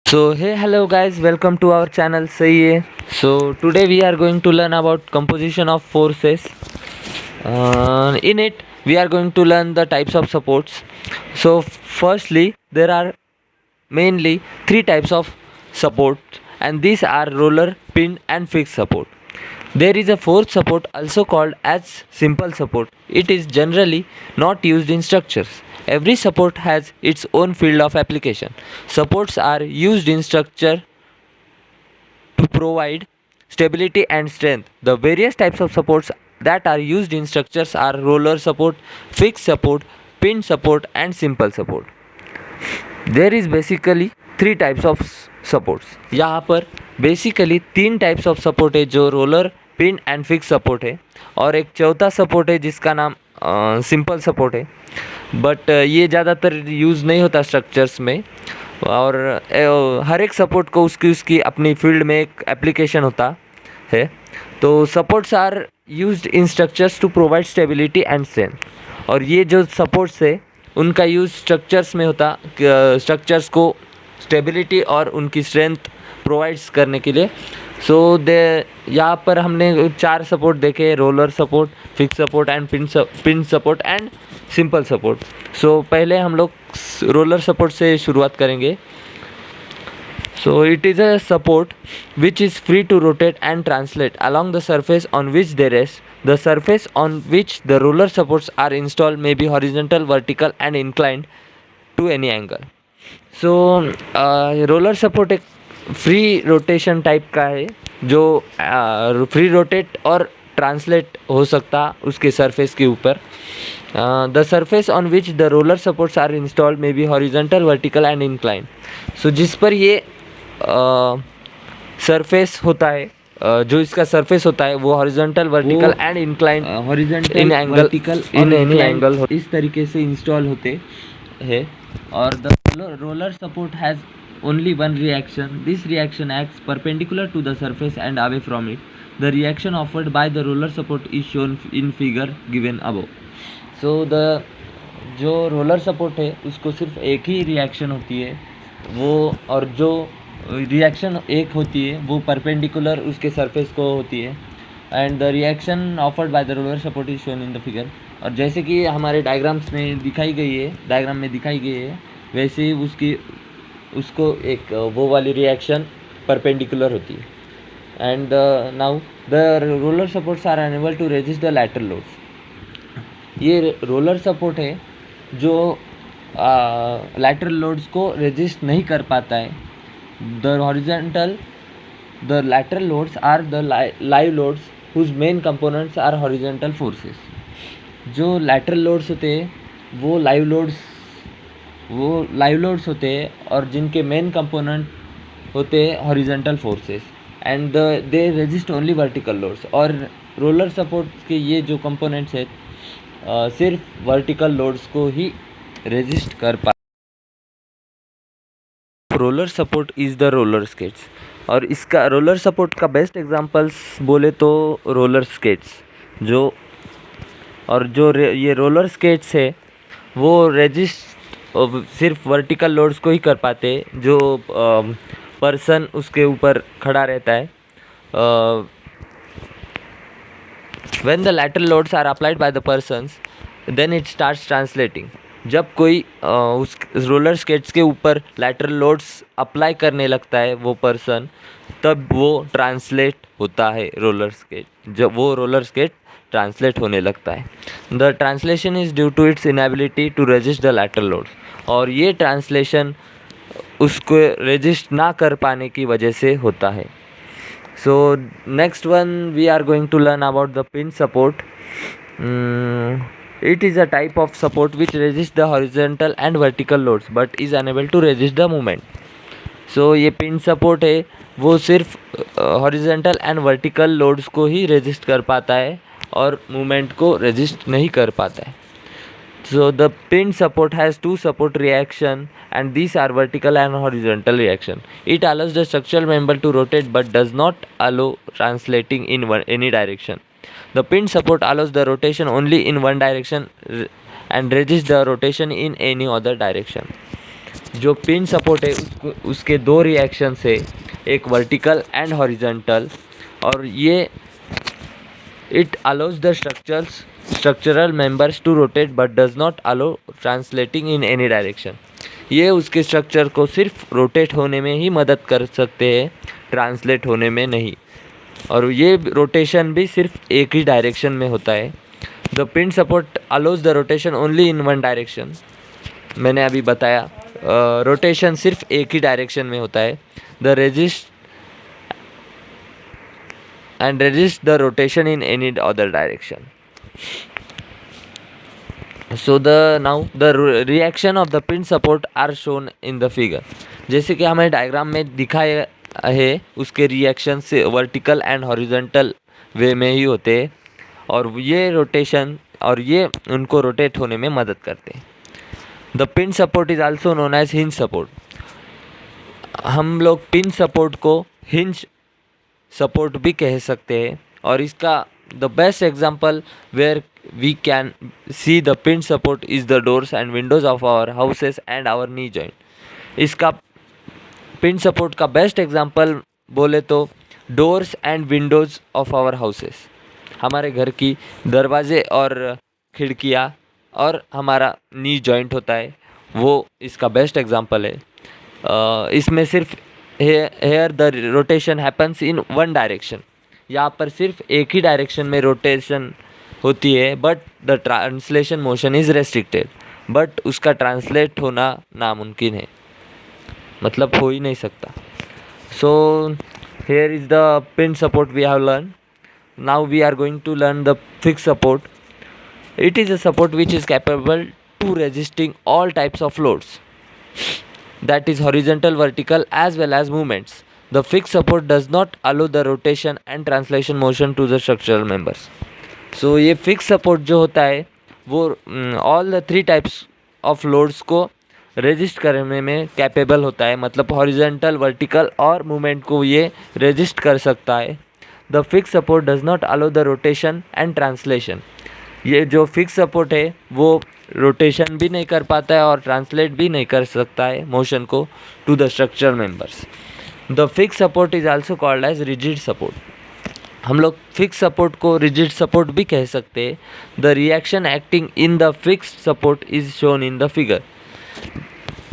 So hey hello guys, welcome to our channel Sahiye. So today we are going to learn about composition of forces. In it we are going to learn the types of supports. So firstly there are mainly three types of support, and these are roller, pin and fixed support. There is a fourth support also called as simple support. It is generally not used in structures. Every support has its own field of application. Supports are used in structure to provide stability and strength. The various types of supports that are used in structures are roller support, fixed support, pin support and simple support. There is basically three types of supports. यहाँ पर basically तीन types of support है जो roller, pin and fix support है, और एक चौथा support है जिसका नाम सिंपल सपोर्ट है. बट ये ज़्यादातर यूज़ नहीं होता स्ट्रक्चर्स में, और हर एक सपोर्ट को उसकी उसकी अपनी फील्ड में एक एप्लीकेशन होता है. तो supports are used in structures to provide stability and strength. और ये जो सपोर्ट्स है उनका यूज़ स्ट्रक्चर्स में होता, स्ट्रक्चर्स को स्टेबिलिटी और उनकी स्ट्रेंथ प्रोवाइड्स करने के लिए. सो दे यहाँ पर हमने चार सपोर्ट देखे: roller support, fix support and pin support and simple support. So पहले हम लोग रोलर सपोर्ट से शुरुआत करेंगे. So it is a support which is free to rotate and translate along the surface on which they rest. The surface on which the roller supports are installed may be horizontal, vertical and inclined to any angle. So roller support एक free rotation type का है जो free rotate और translate हो सकता उसके surface के ऊपर. The surface on which the roller supports are installed may be horizontal, vertical and incline. So जिस पर ये सरफेस होता है, जो इसका सरफेस होता है वो horizontal, vertical and incline, horizontal, in angle, vertical in any angle इस तरीके से इंस्टॉल होते हैं. और the roller support has only one reaction. This reaction acts perpendicular to the surface and away from it. The reaction offered by the roller support is shown in figure given above. So the जो roller support है उसको सिर्फ एक ही reaction होती है वो, और जो रिएक्शन एक होती है वो परपेंडिकुलर उसके सरफेस को होती है. And the reaction offered by the roller support is shown in the figure. और जैसे कि हमारे डायग्राम्स में दिखाई गई है, डायग्राम में दिखाई गई है, वैसे ही उसको एक वो वाली रिएक्शन परपेंडिकुलर होती है. And now the roller supports are unable to resist the lateral loads. ये रोलर सपोर्ट है जो लैटरल लोड्स को रेजिस्ट नहीं कर पाता है. The lateral loads are the live loads whose main components are horizontal forces. जो लैटरल लोड्स होते हैं वो लाइव लोड्स होते हैं और जिनके मेन कंपोनेंट होते हैं horizontal forces. And they resist only vertical loads. और रोलर सपोर्ट के ये जो कंपोनेंट्स हैं सिर्फ वर्टिकल लोड्स को ही रेजिस्ट कर पा. Roller support is the roller skates. और इसका रोलर सपोर्ट का बेस्ट एग्जांपल्स बोले तो रोलर स्केट्स जो ये रोलर स्केट्स है वो रेजिस्ट सिर्फ वर्टिकल लोड्स को ही कर पाते, जो पर्सन उसके ऊपर खड़ा रहता है. When the lateral loads are applied by the persons then it starts translating. जब कोई उस रोलर स्केट्स के ऊपर लैटरल लोड्स अप्लाई करने लगता है वो पर्सन, तब वो ट्रांसलेट होता है रोलर स्केट. जब वो रोलर स्केट ट्रांसलेट होने लगता है, the translation is due to its inability to resist the lateral loads. और ये ट्रांसलेशन उसको रेजिस्ट ना कर पाने की वजह से होता है. So next one we are going to learn about the pin support. It is a type of support which resists the horizontal and vertical loads but is unable to resist the movement. So ये pin support है वो सिर्फ horizontal and vertical loads को ही resist कर पाता है और movement को रेजिस्ट नहीं कर पाता है. So the pin support has two support reaction and these are vertical and horizontal reaction. It allows the structural member to rotate but does not allow translating in any direction. The pin support allows the rotation only in one direction and resists the rotation in any other direction. जो pin support है उसके दो reactions है, एक vertical and horizontal, और ये it allows the structural members to rotate but does not allow translating in any direction. ये उसके स्ट्रक्चर को सिर्फ रोटेट होने में ही मदद कर सकते हैं, ट्रांसलेट होने में नहीं, और ये रोटेशन भी सिर्फ एक ही डायरेक्शन में होता है। The pin support allows the rotation only in one direction. मैंने अभी बताया रोटेशन सिर्फ एक ही डायरेक्शन में होता है। The resist the rotation in any other direction. So the reaction of the pin support are shown in the figure. जैसे कि हमें डायग्राम में दिखाया है, उसके रिएक्शन से वर्टिकल एंड हॉरिजॉन्टल वे में ही होते हैं, और ये रोटेशन और ये उनको रोटेट होने में मदद करते हैं। The pin support is also known as hinge support. हम लोग पिन सपोर्ट को हिंज सपोर्ट भी कह सकते हैं, और इसका the best example where we can see the pin support is the doors and windows of our houses and our knee joint. इसका पिन सपोर्ट का बेस्ट एग्जाम्पल बोले तो doors and windows of our houses, हमारे घर की दरवाजे और खिड़कियाँ, और हमारा नी जॉइंट होता है, वो इसका बेस्ट एग्जाम्पल है। इसमें सिर्फ here the rotation happens in one direction. यहाँ पर सिर्फ एक ही डायरेक्शन में रोटेशन होती है, but the translation motion is restricted. But उसका ट्रांसलेट होना नामुमकिन है, मतलब हो ही नहीं सकता। So here is the pin support we have learn. Now we are going to learn the fix support. It is a support which is capable to resisting all types of loads, that is horizontal, vertical as well as movements. The fixed support does not allow the rotation and translation motion to the structural members. So ये fixed support जो होता है वो all the three types of loads को resist करने में capable होता है, मतलब हॉरिजॉन्टल, वर्टिकल और मूवमेंट को ये रेजिस्ट कर सकता है। The fix support does not allow the rotation and translation. ये जो फिक्स सपोर्ट है वो रोटेशन भी नहीं कर पाता है और ट्रांसलेट भी नहीं कर सकता है मोशन को to the structural members. The fix support is also called as rigid support. हम लोग फिक्स सपोर्ट को रिजिड सपोर्ट भी कह सकते हैं। The reaction acting in the fix support is shown in the figure.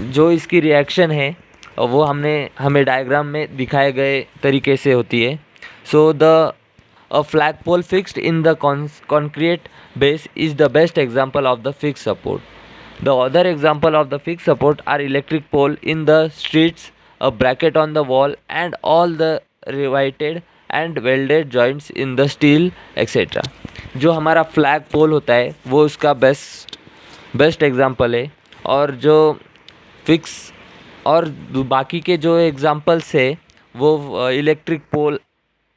जो इसकी रिएक्शन है वो हमें डायग्राम में दिखाए गए तरीके से होती है। सो a flagpole fixed in the concrete base is the best example of the fixed support. The other example of the fixed support are electric pole in the streets, a bracket on the wall, and all the riveted and welded joints in the steel etc. जो हमारा flag पोल होता है वो उसका best example है, और जो fix और बाकी के जो एग्जाम्पल्स है वो इलेक्ट्रिक पोल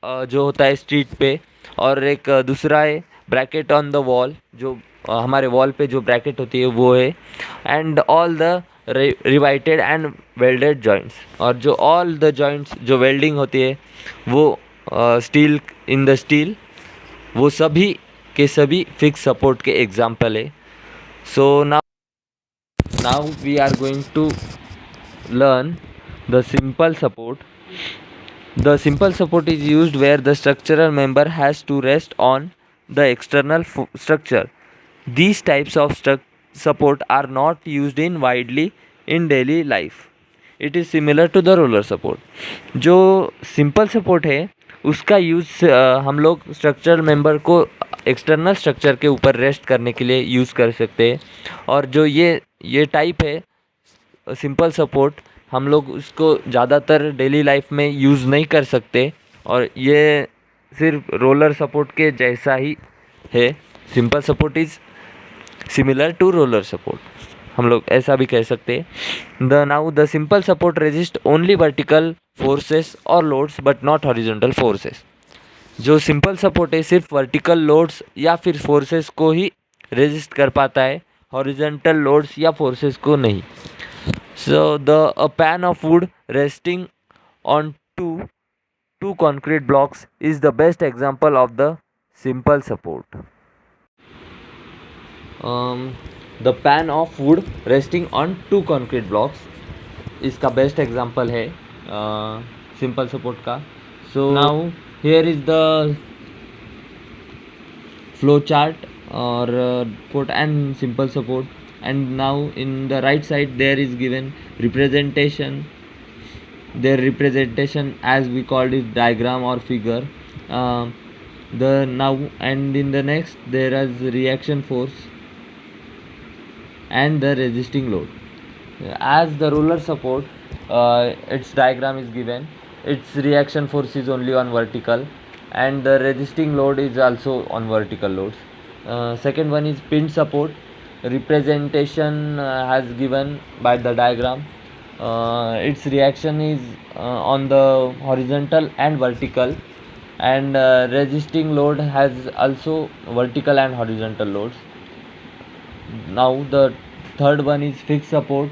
जो होता है स्ट्रीट पे, और एक दूसरा है ब्रैकेट ऑन द वॉल, जो हमारे वॉल पे जो ब्रैकेट होती है वो है, and all the riveted and welded joints, और जो ऑल द जॉइंट्स जो वेल्डिंग होती है वो स्टील इन द स्टील, वो सभी के सभी फिक्स सपोर्ट के एग्जाम्पल है। So now we are going to learn the simple support. The simple support is used where the structural member has to rest on the external structure. These types of support are not used widely in daily life. It is similar to the roller support. जो simple support है उसका use हम लोग structural member को external structure के ऊपर rest करने के लिए यूज़ कर सकते हैं, और जो ये टाइप है सिंपल सपोर्ट हम लोग उसको ज़्यादातर डेली लाइफ में यूज़ नहीं कर सकते, और ये सिर्फ रोलर सपोर्ट के जैसा ही है। Simple support is similar to roller support, हम लोग ऐसा भी कह सकते हैं। The simple support resist only vertical forces और loads but not horizontal forces. जो सिंपल सपोर्ट है सिर्फ वर्टिकल लोड्स या फिर फोर्सेस को ही रेजिस्ट कर पाता है, हॉरिजॉन्टल लोड्स या फोर्सेस को नहीं। So a pan of wood resting on two concrete blocks is the best example of the simple support. The pan of wood resting on two concrete blocks इसका best example है simple support का. So now here is the flow chart or support and simple support, and now in the right side there is given representation. Their representation, as we called it, diagram or figure. The now and in the next there is reaction force and the resisting load. As the roller support, its diagram is given. Its reaction force is only on vertical, and the resisting load is also on vertical loads. Second one is pin support. Representation has given by the diagram. Its reaction is on the horizontal and vertical, and resisting load has also vertical and horizontal loads. Now the third one is fixed support.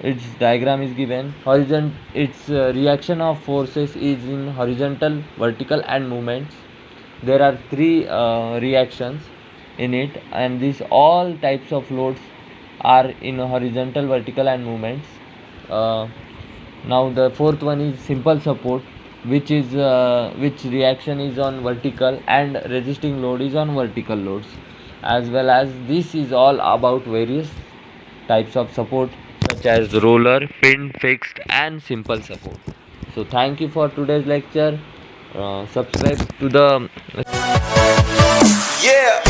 Its diagram is given. Its reaction of forces is in horizontal, vertical and movements. There are three reactions in it, and these all types of loads are in horizontal, vertical and movements. Now the fourth one is simple support, which reaction is on vertical and resisting load is on vertical loads. As well as this is all about various types of support such as roller, pin, fixed and simple support. So thank you for today's lecture. Subscribe to the Yeah.